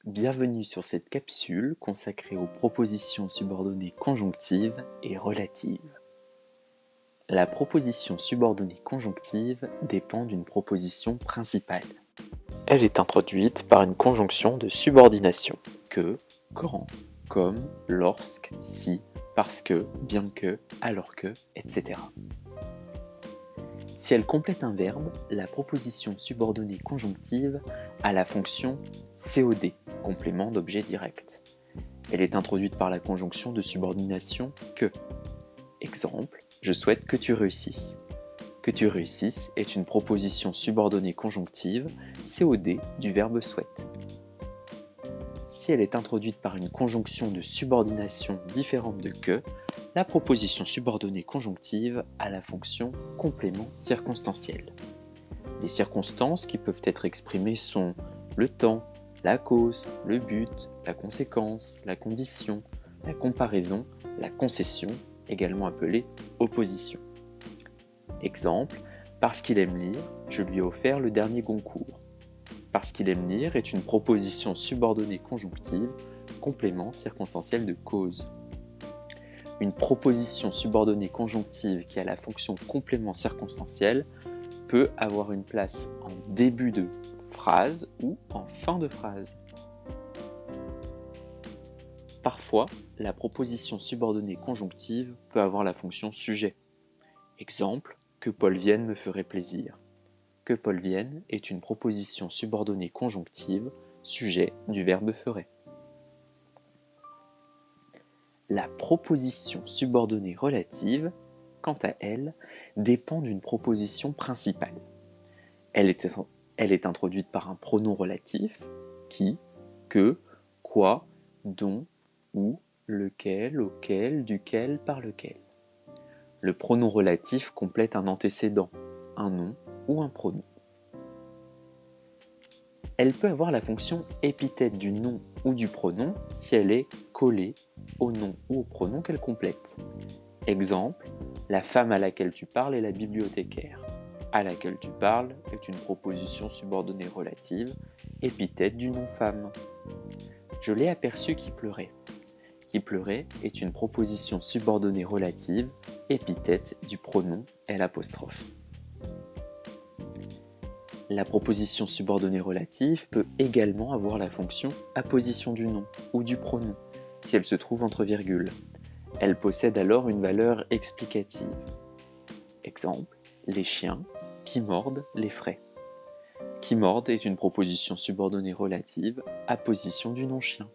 Bienvenue sur cette capsule consacrée aux propositions subordonnées conjonctives et relatives. La proposition subordonnée conjonctive dépend d'une proposition principale. Elle est introduite par une conjonction de subordination que, quand, comme, lorsque, si, parce que, bien que, alors que, etc. Si elle complète un verbe, la proposition subordonnée conjonctive a la fonction COD, complément d'objet direct. Elle est introduite par la conjonction de subordination que. Exemple, je souhaite que tu réussisses. Que tu réussisses est une proposition subordonnée conjonctive COD du verbe souhaite. Si elle est introduite par une conjonction de subordination différente de que, la proposition subordonnée conjonctive a la fonction complément circonstanciel. Les circonstances qui peuvent être exprimées sont le temps, la cause, le but, la conséquence, la condition, la comparaison, la concession, également appelée opposition. Exemple, parce qu'il aime lire, je lui ai offert le dernier Goncourt. Parce qu'il aime lire est une proposition subordonnée conjonctive, complément circonstanciel de cause. Une proposition subordonnée conjonctive qui a la fonction complément circonstanciel peut avoir une place en début de phrase ou en fin de phrase. Parfois, la proposition subordonnée conjonctive peut avoir la fonction sujet. Exemple, que Paul vienne me ferait plaisir. Que Paul vienne est une proposition subordonnée conjonctive, sujet du verbe ferait. La proposition subordonnée relative, quant à elle, dépend d'une proposition principale. Elle est introduite par un pronom relatif qui, que, quoi, dont, où, lequel, auquel, duquel, par lequel. Le pronom relatif complète un antécédent, un nom ou un pronom. Elle peut avoir la fonction épithète du nom ou du pronom si elle est collée au nom ou au pronom qu'elle complète. Exemple, la femme à laquelle tu parles est la bibliothécaire. À laquelle tu parles est une proposition subordonnée relative, épithète du nom femme. Je l'ai aperçu qui pleurait. Qui pleurait est une proposition subordonnée relative, épithète du pronom L'. La proposition subordonnée relative peut également avoir la fonction apposition du nom ou du pronom, si elle se trouve entre virgules. Elle possède alors une valeur explicative. Exemple, les chiens qui mordent les frais. Qui mordent est une proposition subordonnée relative, apposition du nom chien.